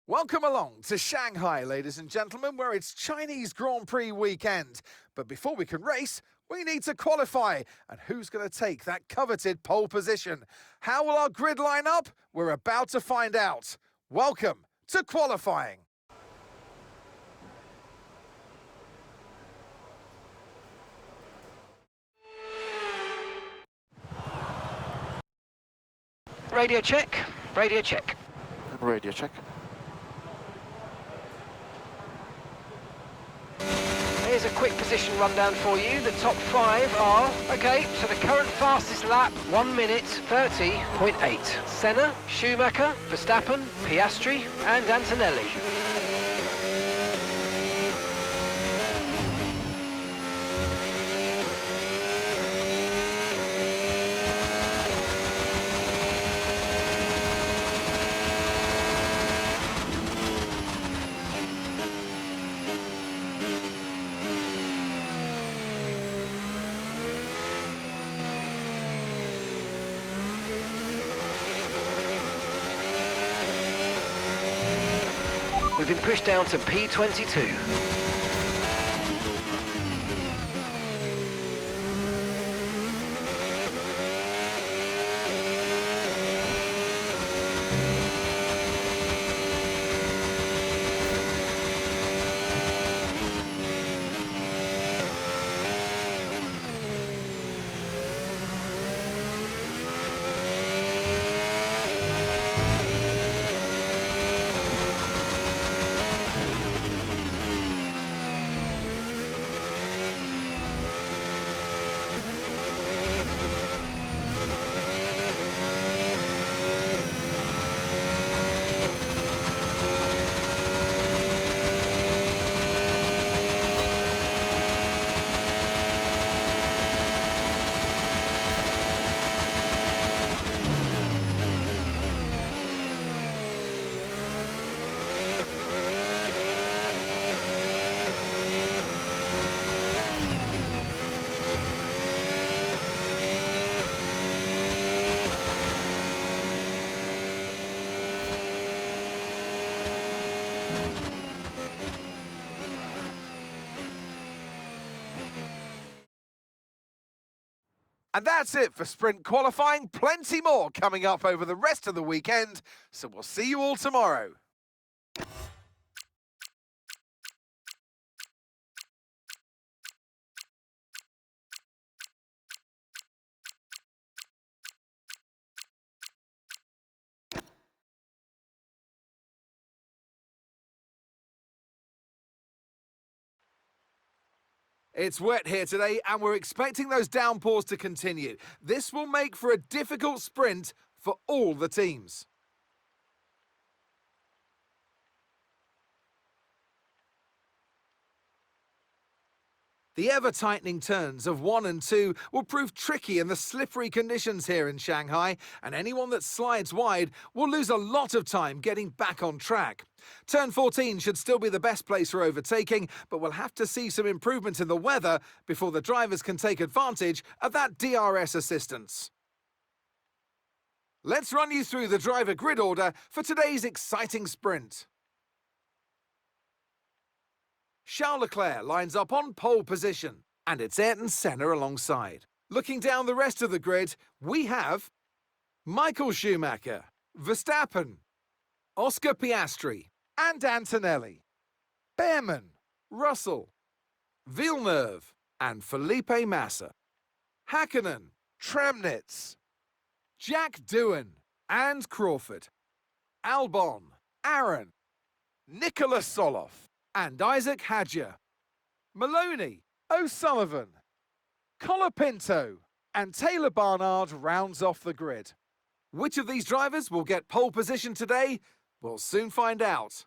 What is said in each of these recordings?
Welcome along to Shanghai, ladies and gentlemen, where it's Chinese Grand Prix weekend. But before we can race, we need to qualify. And who's going to take that coveted pole position? How will our grid line up? We're about to find out. Welcome to qualifying. Radio check, radio check. Radio check. Here's a quick position rundown for you. The top five are, so the current fastest lap, 1 minute 30.8. Senna, Schumacher, Verstappen, Piastri and Antonelli. We've been pushed down to P22. And that's it for sprint qualifying. Plenty more coming up over the rest of the weekend. So we'll see you all tomorrow. It's wet here today, and we're expecting those downpours to continue. This will make for a difficult sprint for all the teams. The ever-tightening turns of 1 and 2 will prove tricky in the slippery conditions here in Shanghai, and anyone that slides wide will lose a lot of time getting back on track. Turn 14 should still be the best place for overtaking, but we'll have to see some improvement in the weather before the drivers can take advantage of that DRS assistance. Let's run you through the driver grid order for today's exciting sprint. Charles Leclerc lines up on pole position, and it's Ayrton Senna alongside. Looking down the rest of the grid, we have Michael Schumacher, Verstappen, Oscar Piastri, and Antonelli, Behrman, Russell, Villeneuve, and Felipe Massa, Hakkinen, Tremnitz, Jack Doohan, and Crawford, Albon, Aaron, Nicholas Soloff, and Isaac Hadjar, Maloney, O'Sullivan, Colapinto, and Taylor Barnard rounds off the grid. Which of these drivers will get pole position today? We'll soon find out.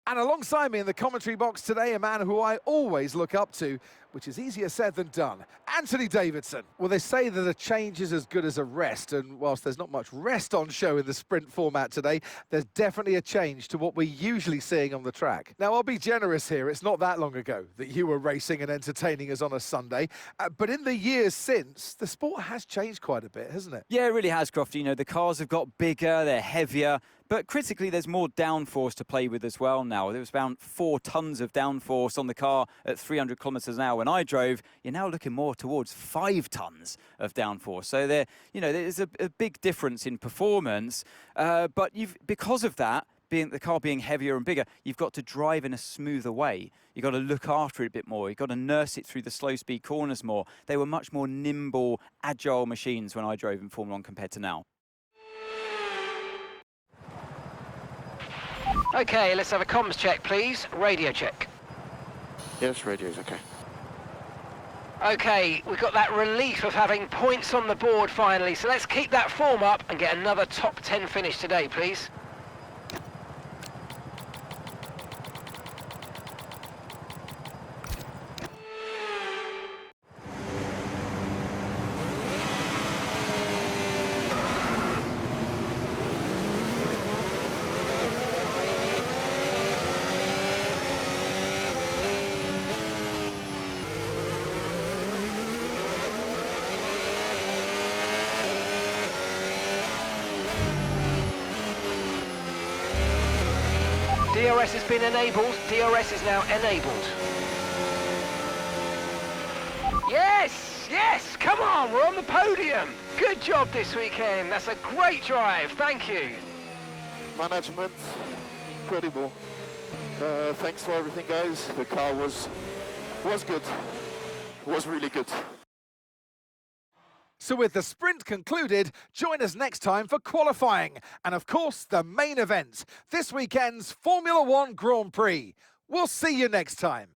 And alongside me in the commentary box today, a man who I always look up to, which is easier said than done, Anthony Davidson. Well, they say that a change is as good as a rest, and whilst there's not much rest on show in the sprint format today, there's definitely a change to what we're usually seeing on the track. Now, I'll be generous here. It's not that long ago that you were racing and entertaining us on a Sunday, but in the years since, the sport has changed quite a bit, hasn't it? Yeah, it really has, Crofty. You know, the cars have got bigger, they're heavier, But critically, there's more downforce to play with as well now. There was around 4 tons of downforce on the car at 300 kilometers an hour when I drove. You're now looking more towards 5 tons of downforce. So there's a big difference in performance. But because of that, the car being heavier and bigger, you've got to drive in a smoother way. You've got to look after it a bit more. You've got to nurse it through the slow speed corners more. They were much more nimble, agile machines when I drove in Formula 1 compared to now. Okay, let's have a comms check, please. Radio check. Yes, radio is okay. Okay, we've got that relief of having points on the board finally, so let's keep that form up and get another top 10 finish today, please. DRS has been enabled. DRS is now enabled. Yes! Yes! Come on, we're on the podium! Good job this weekend. That's a great drive. Thank you. Management, incredible. Thanks for everything, guys. The car was good. Was really good. So with the sprint concluded, join us next time for qualifying and, of course, the main event, this weekend's Formula 1 Grand Prix. We'll see you next time.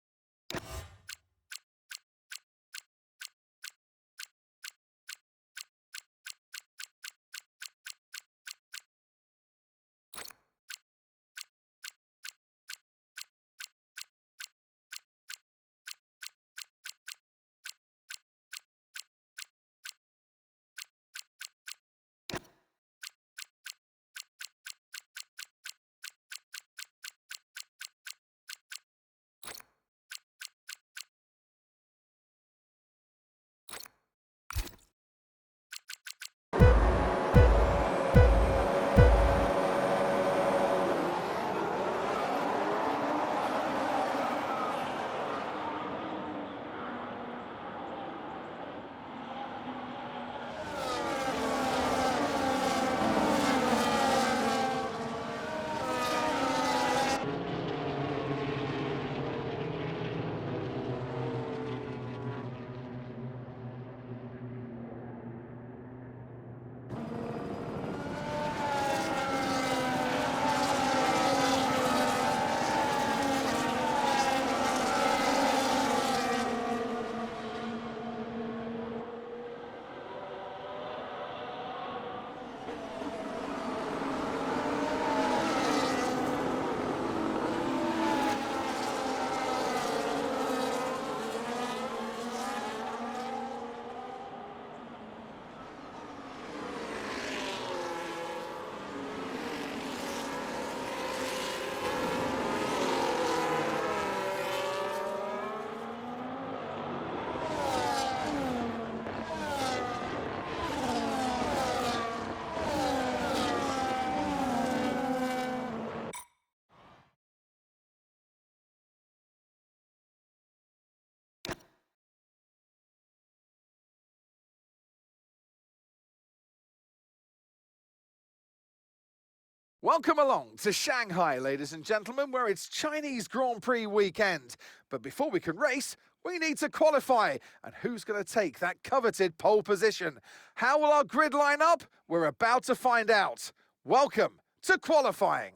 Welcome along to Shanghai, ladies and gentlemen, where it's Chinese Grand Prix weekend. But before we can race, we need to qualify. And who's going to take that coveted pole position? How will our grid line up? We're about to find out. Welcome to qualifying.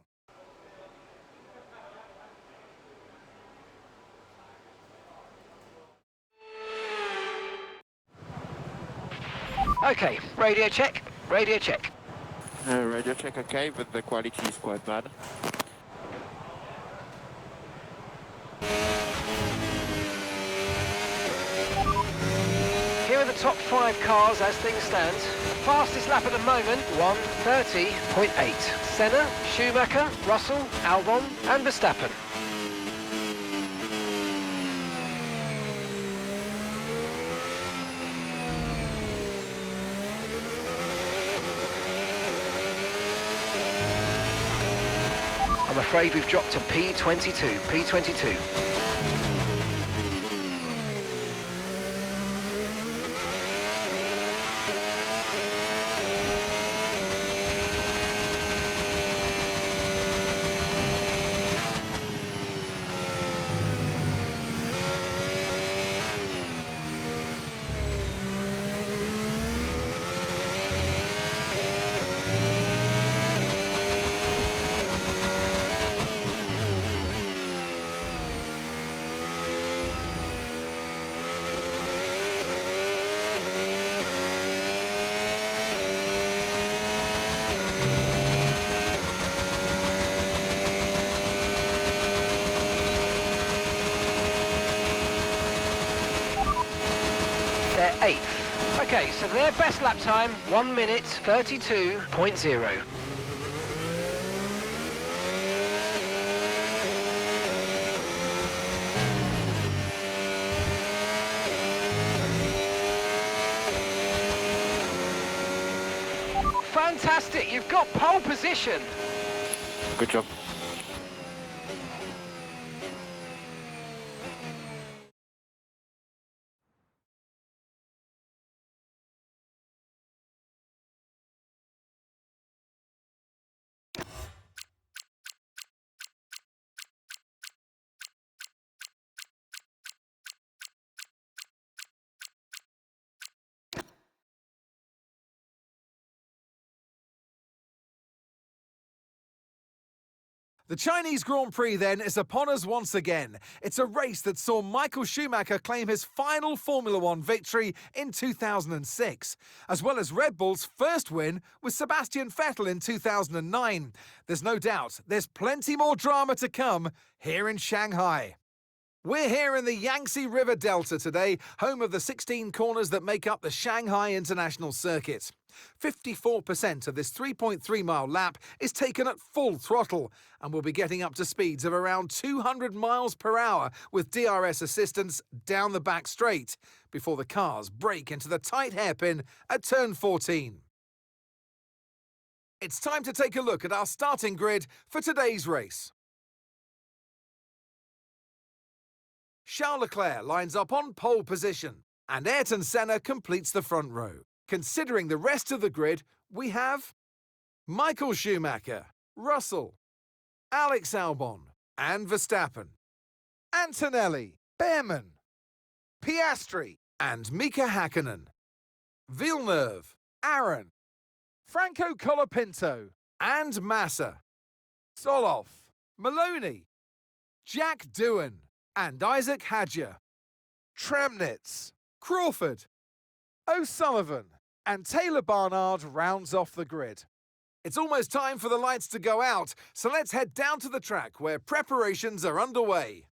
Okay, radio check, radio check. Radio check okay, but the quality is quite bad. Here are the top 5 cars as things stand. Fastest lap at the moment, 1:30.8. Senna, Schumacher, Russell, Albon and Verstappen. I'm afraid we've dropped to P22. P22. They're 8th. Okay, so their best lap time, 1 minute 32.0. Fantastic, you've got pole position. Good job. The Chinese Grand Prix, then, is upon us once again. It's a race that saw Michael Schumacher claim his final Formula One victory in 2006, as well as Red Bull's first win with Sebastian Vettel in 2009. There's no doubt there's plenty more drama to come here in Shanghai. We're here in the Yangtze River Delta today, home of the 16 corners that make up the Shanghai International Circuit. 54% of this 3.3-mile lap is taken at full throttle, and we'll be getting up to speeds of around 200 miles per hour with DRS assistance down the back straight, before the cars brake into the tight hairpin at turn 14. It's time to take a look at our starting grid for today's race. Charles Leclerc lines up on pole position, and Ayrton Senna completes the front row. Considering the rest of the grid, we have Michael Schumacher, Russell, Alex Albon, and Verstappen, Antonelli, Behrman, Piastri, and Mika Hakkinen, Villeneuve, Aaron, Franco Colapinto, and Massa, Soloff, Maloney, Jack Doohan, and Isaac Hadjar, Tremnitz, Crawford, O'Sullivan, and Taylor Barnard rounds off the grid. It's almost time for the lights to go out, so let's head down to the track where preparations are underway.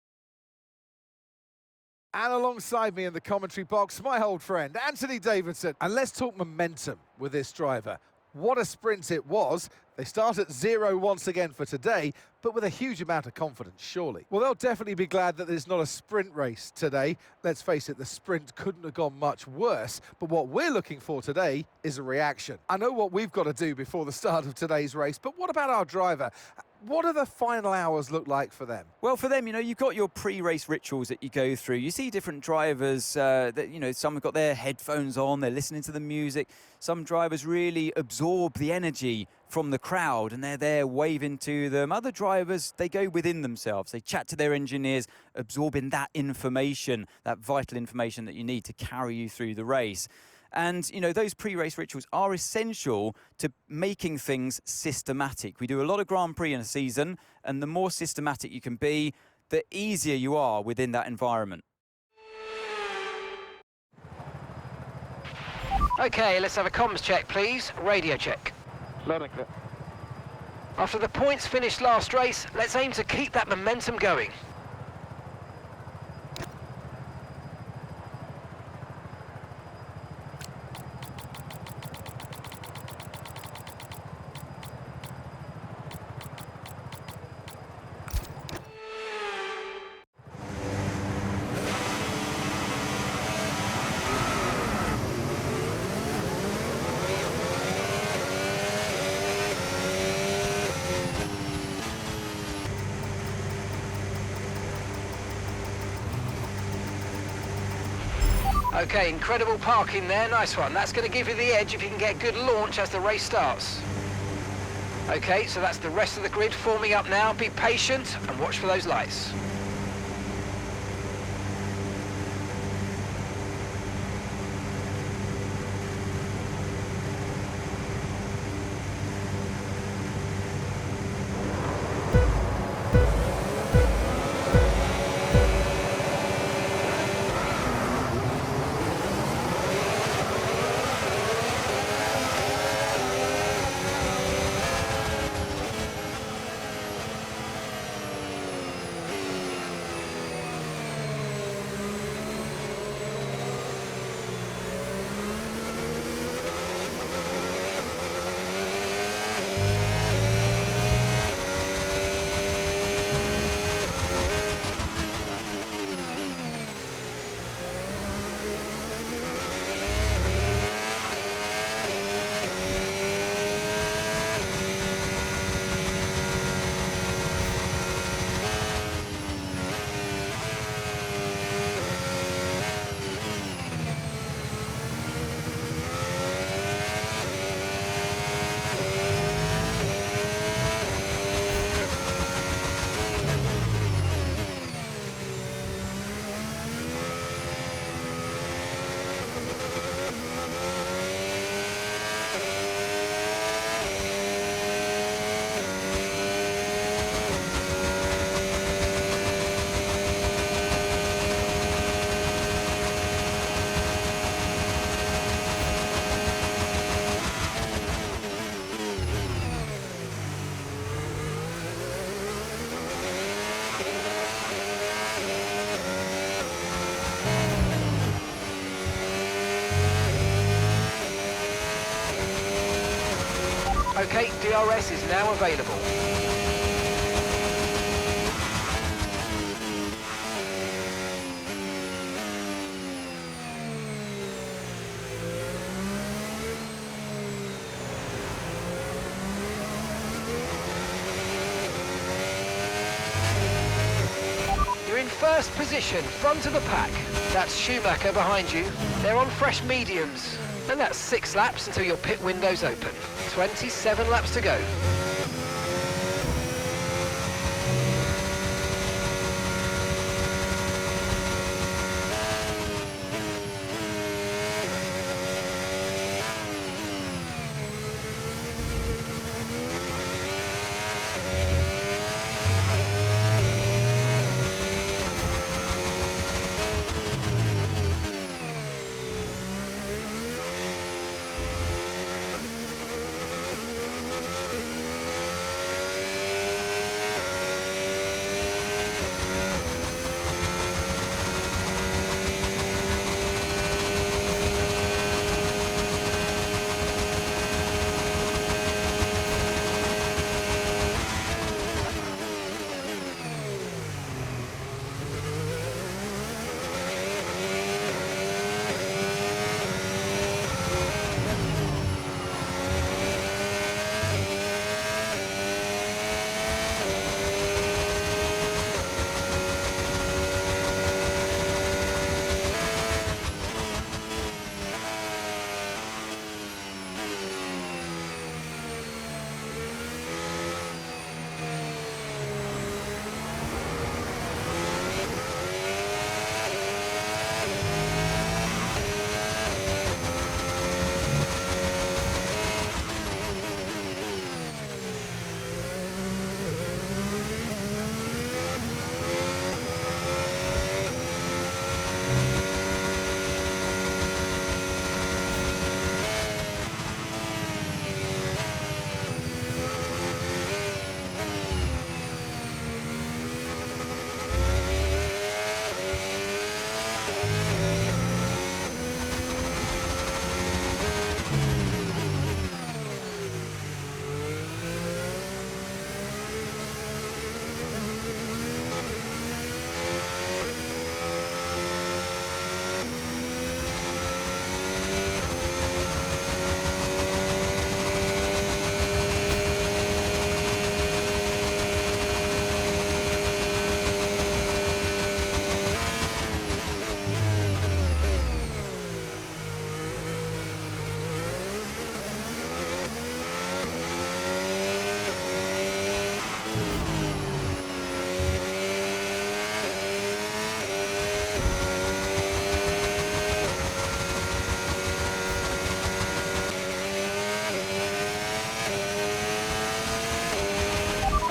And alongside me in the commentary box, my old friend, Anthony Davidson. And let's talk momentum with this driver. What a sprint it was. They start at 0 once again for today, but with a huge amount of confidence, surely. Well, they'll definitely be glad that there's not a sprint race today. Let's face it, the sprint couldn't have gone much worse, but what we're looking for today is a reaction. I know what we've got to do before the start of today's race, but what about our driver? What do the final hours look like for them? Well, for them, you've got your pre-race rituals that you go through. You see different drivers that, some have got their headphones on, they're listening to the music. Some drivers really absorb the energy from the crowd and they're there waving to them. Other drivers, they go within themselves. They chat to their engineers, absorbing that information, that vital information that you need to carry you through the race. And, those pre-race rituals are essential to making things systematic. We do a lot of Grand Prix in a season, and the more systematic you can be, the easier you are within that environment. Okay, let's have a comms check, please. Radio check. Loud and clear. After the points finished last race, let's aim to keep that momentum going. Okay, incredible parking there, nice one. That's going to give you the edge if you can get good launch as the race starts. Okay, so that's the rest of the grid forming up now. Be patient and watch for those lights. Okay, DRS is now available. You're in first position, front of the pack. That's Schumacher behind you. They're on fresh mediums. And that's 6 laps until your pit window's open. 27 laps to go.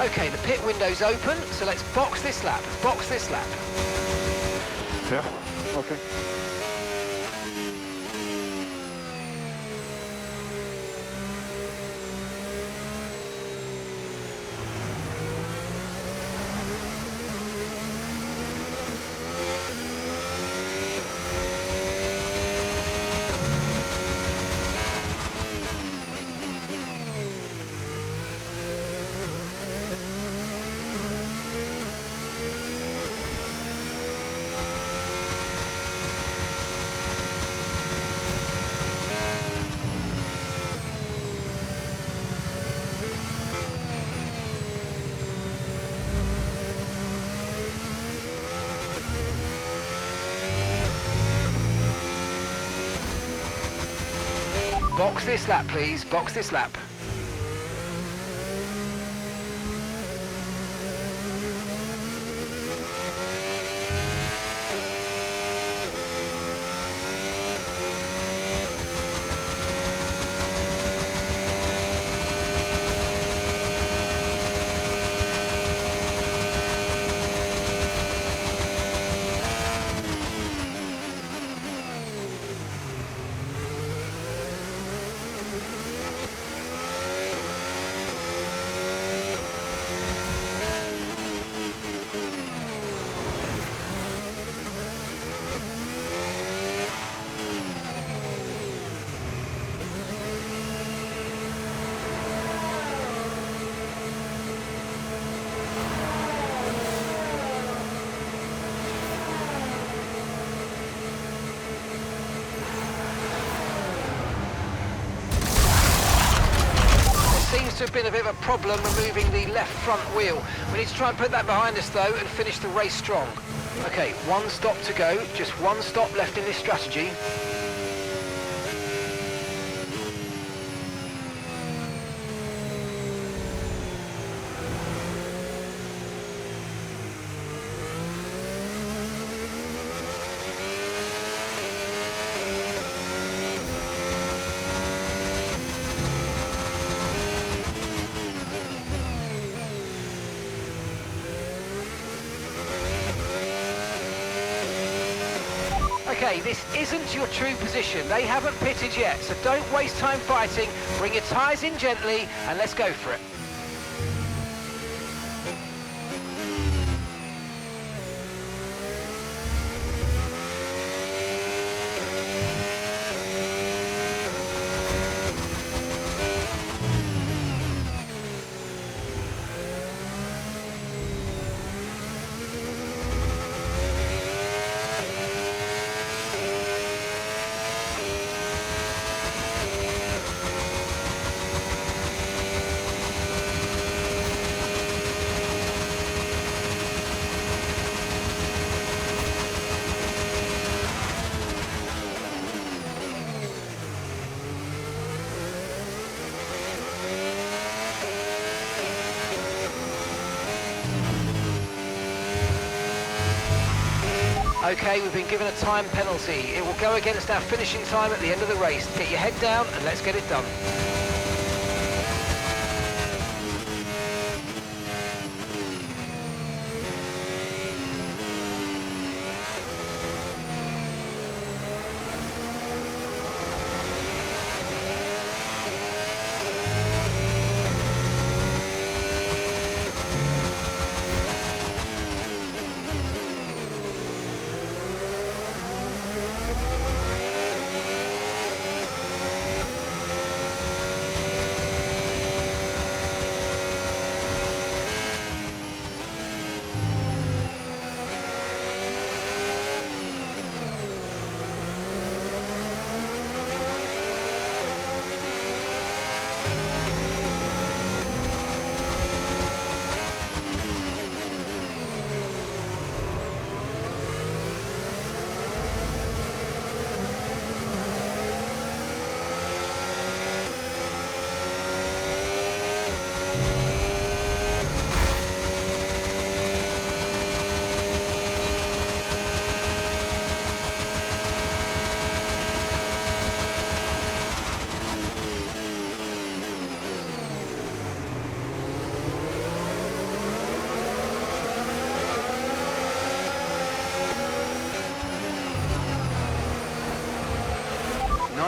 Okay, the pit window's open, so let's box this lap. Box this lap. Yeah. Okay. Box this lap, please. Box this lap. Seems to have been a bit of a problem removing the left front wheel. We need to try and put that behind us though and finish the race strong. Okay, one stop to go, just one stop left in this strategy. Okay, this isn't your true position. They haven't pitted yet, so don't waste time fighting. Bring your tyres in gently and let's go for it. Okay, we've been given a time penalty. It will go against our finishing time at the end of the race. Get your head down and let's get it done.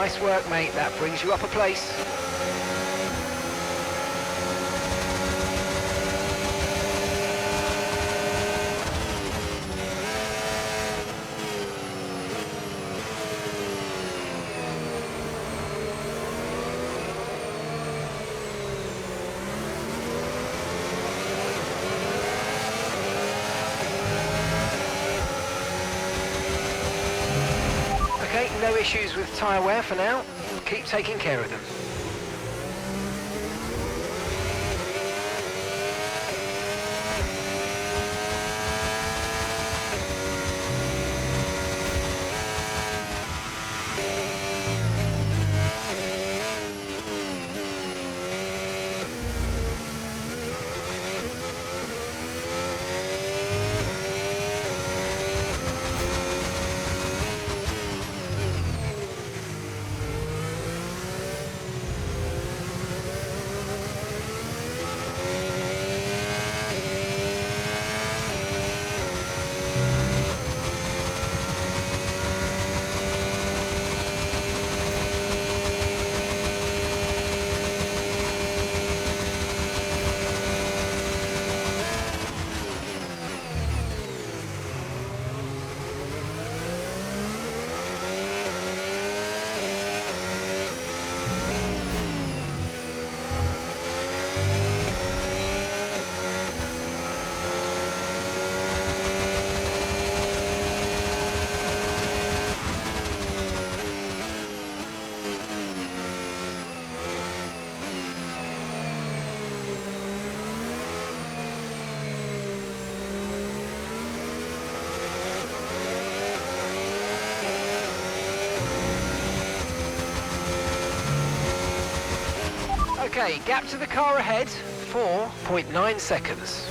Nice work, mate. That brings you up a place. Okay, no issues with tyre wear for now. Keep taking care of them. Okay, gap to the car ahead, 4.9 seconds.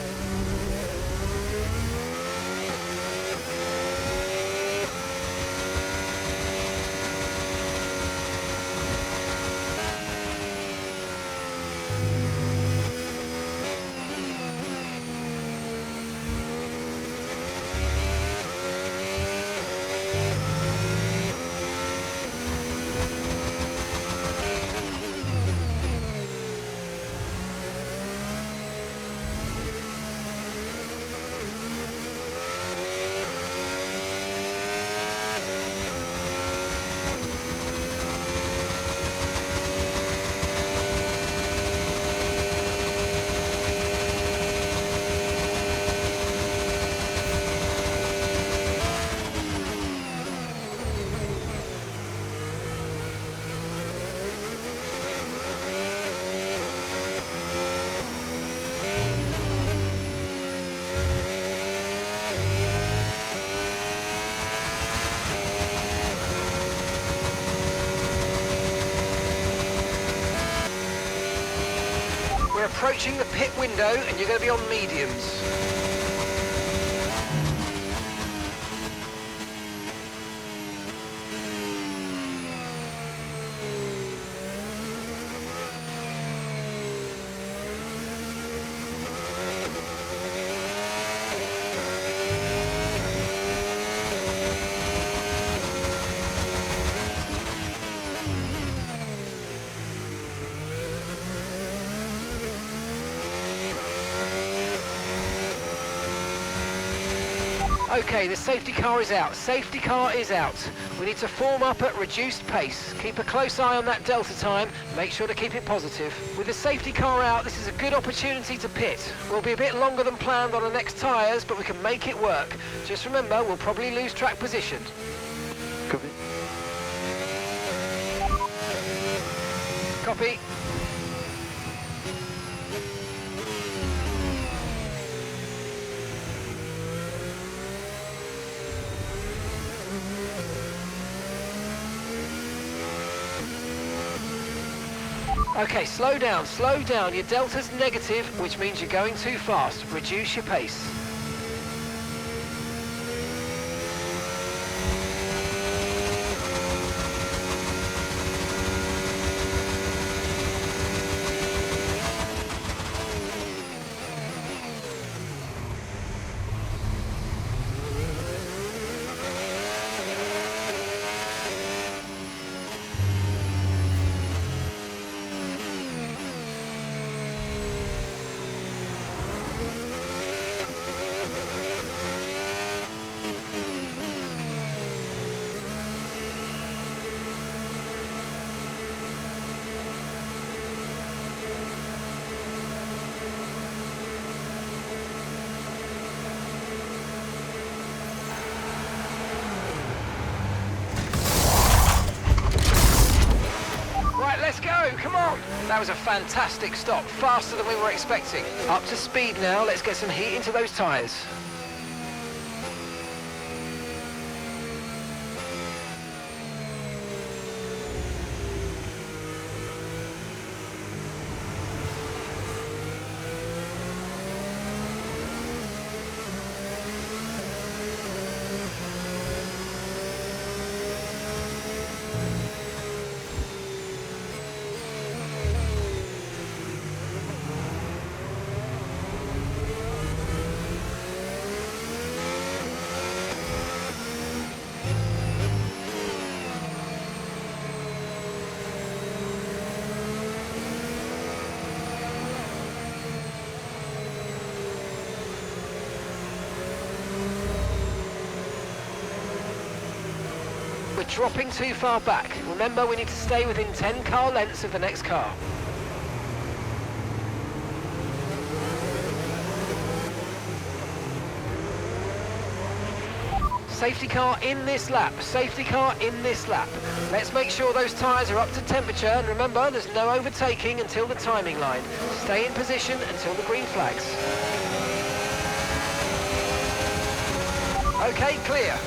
We're approaching the pit window and you're going to be on mediums. Okay, the safety car is out. Safety car is out. We need to form up at reduced pace. Keep a close eye on that delta time. Make sure to keep it positive. With the safety car out, this is a good opportunity to pit. We'll be a bit longer than planned on the next tyres, but we can make it work. Just remember, we'll probably lose track position. Copy. Copy. Okay, slow down, slow down. Your delta's negative, which means you're going too fast. Reduce your pace. let's go, come on. That was a fantastic stop, faster than we were expecting. Up to speed now, let's get some heat into those tyres. We're dropping too far back. Remember, we need to stay within 10 car lengths of the next car. Safety car in this lap, safety car in this lap. Let's make sure those tyres are up to temperature, and remember, there's no overtaking until the timing line. Stay in position until the green flags. Okay, clear.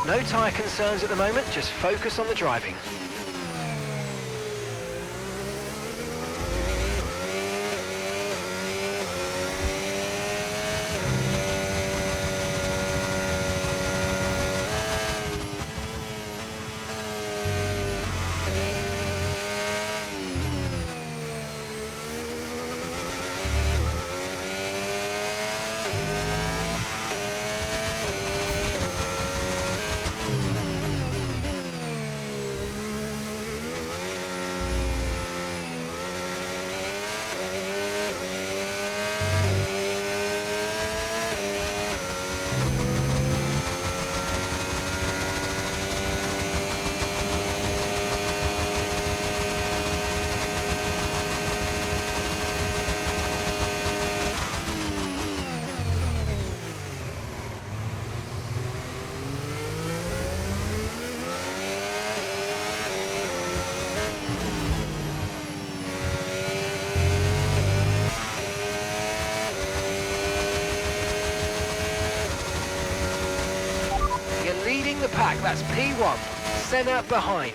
No tyre concerns at the moment, just focus on the driving. Leading the pack, that's P1, Senna behind.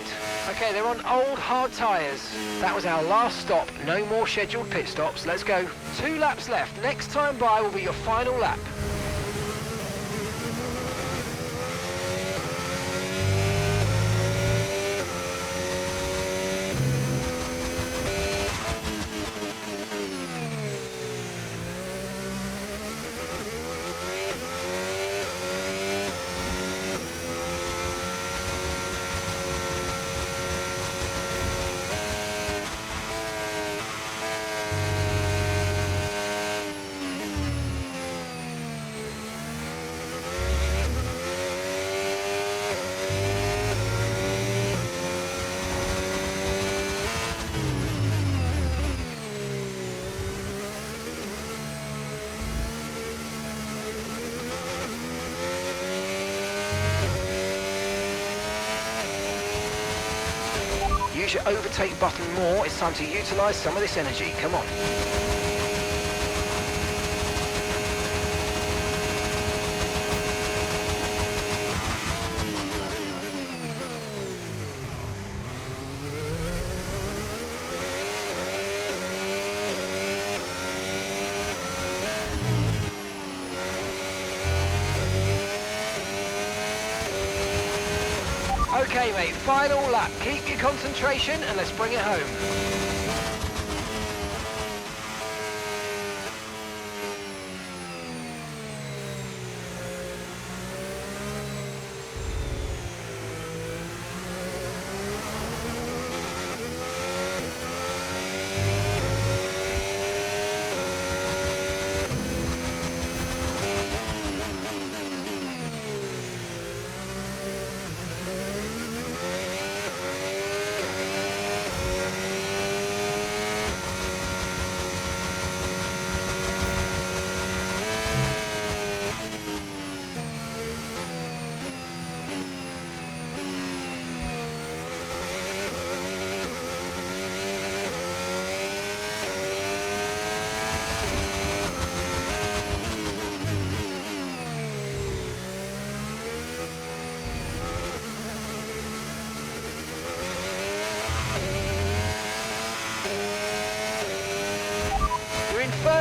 Okay, they're on old hard tyres. That was our last stop, no more scheduled pit stops, let's go. 2 laps left, next time by will be your final lap. Use your overtake button more, it's time to utilise some of this energy, come on. Okay mate, final lap. Keep your concentration and let's bring it home.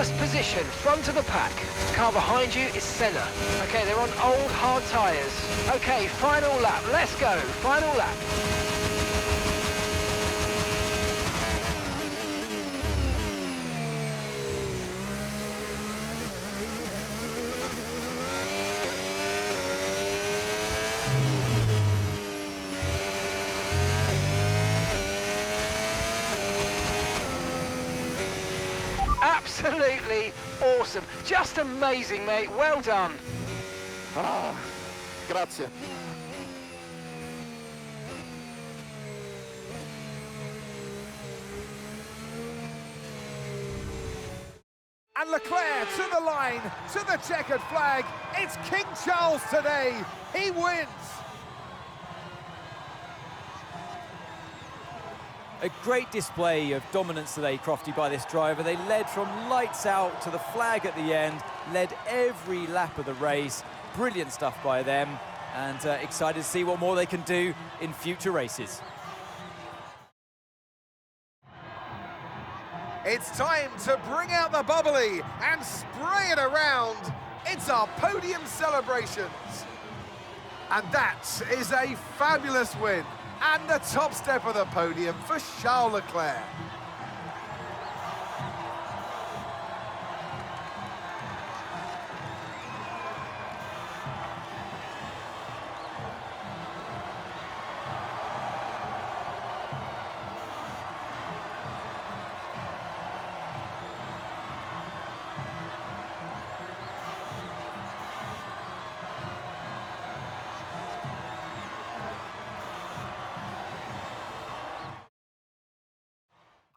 first position, front of the pack. Car behind you is Senna. Okay, they're on old hard tyres. Okay, final lap, let's go, final lap. Absolutely awesome. Just amazing, mate. Well done. Ah, grazie. And Leclerc to the line, to the checkered flag. It's King Charles today. He wins. A great display of dominance today, Crofty, by this driver. They led from lights out to the flag at the end, led every lap of the race. Brilliant stuff by them, and excited to see what more they can do in future races. It's time to bring out the bubbly and spray it around. It's our podium celebrations. And that is a fabulous win. And the top step of the podium for Charles Leclerc.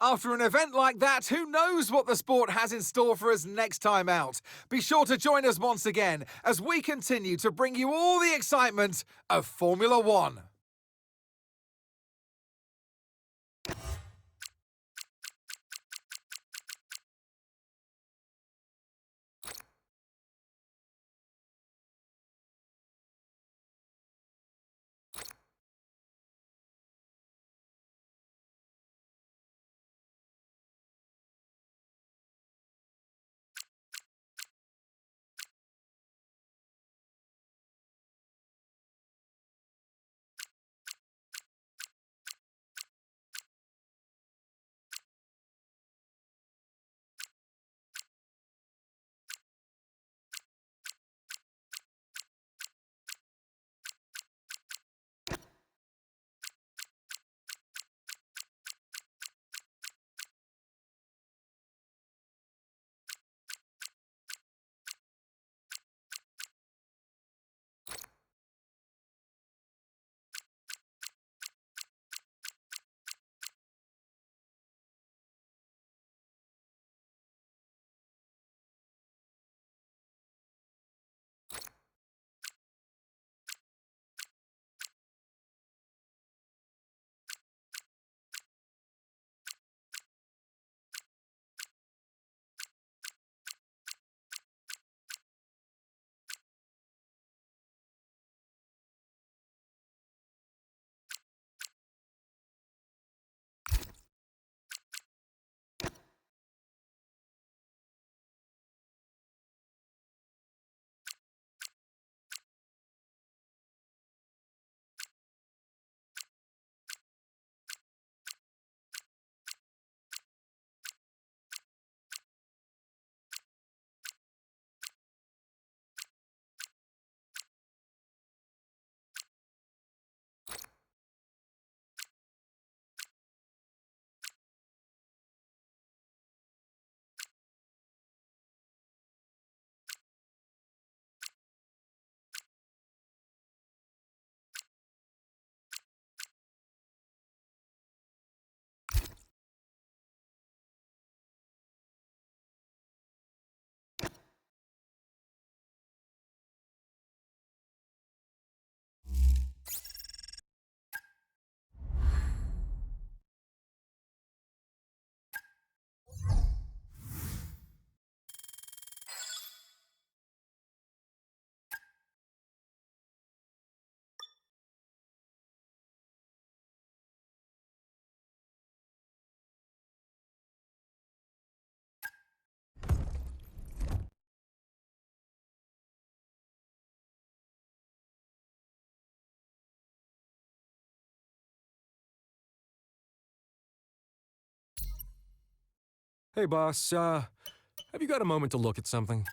After an event like that, who knows what the sport has in store for us next time out? Be sure to join us once again as we continue to bring you all the excitement of Formula One. Hey, boss, have you got a moment to look at something?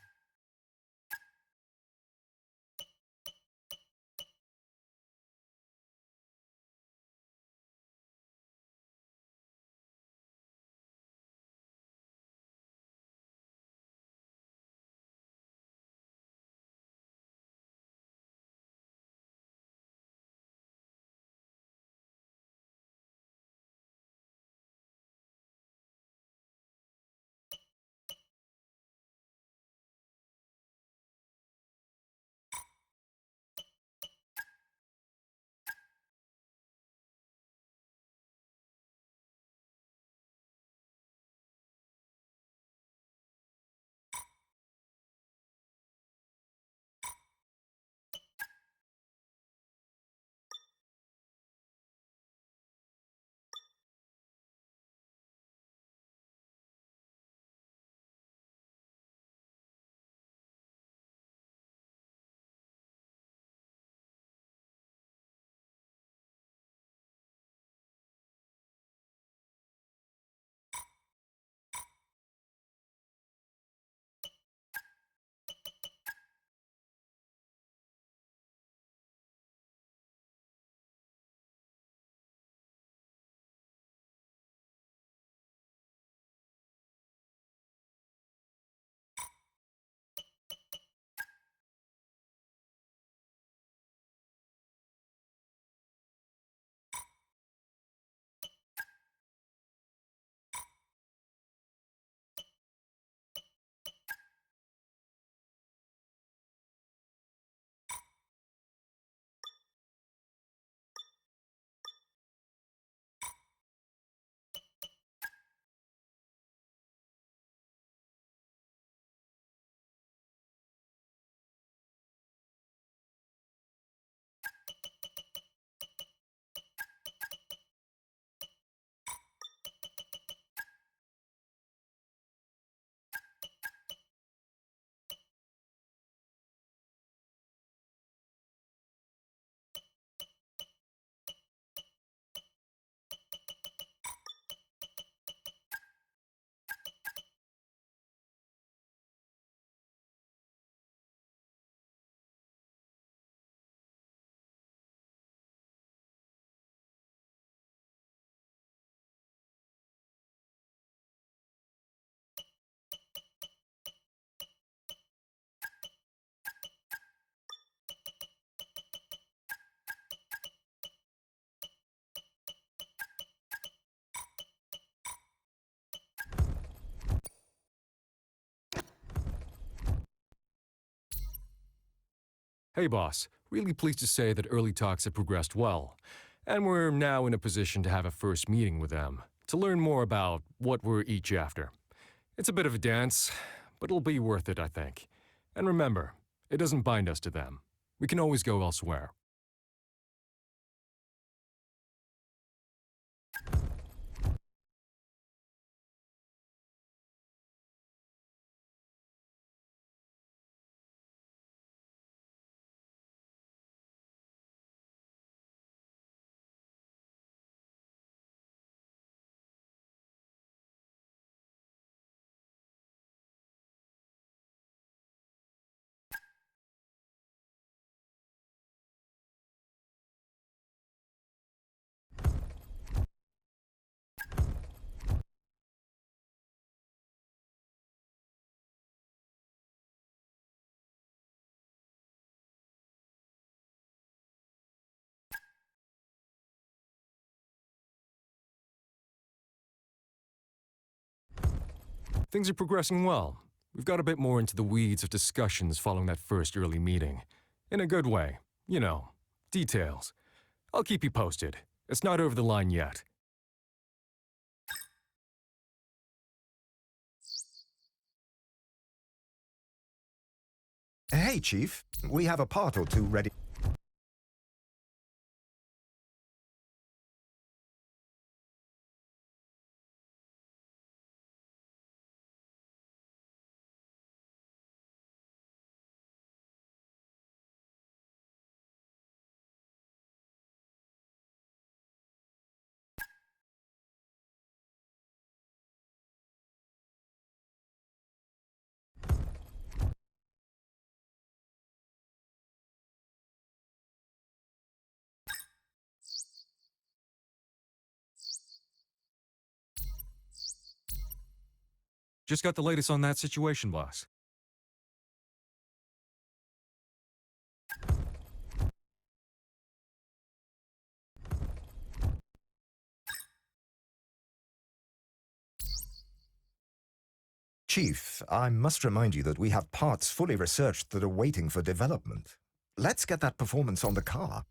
Hey, boss, really pleased to say that early talks have progressed well, and we're now in a position to have a first meeting with them to learn more about what we're each after. It's a bit of a dance, but it'll be worth it, I think. And remember, it doesn't bind us to them. We can always go elsewhere. Things are progressing well. We've got a bit more into the weeds of discussions following that first early meeting. In a good way. You know, details. I'll keep you posted. It's not over the line yet. Hey, Chief. We have a part or two ready. Just got the latest on that situation, boss. Chief, I must remind you that we have parts fully researched that are waiting for development. Let's get that performance on the car.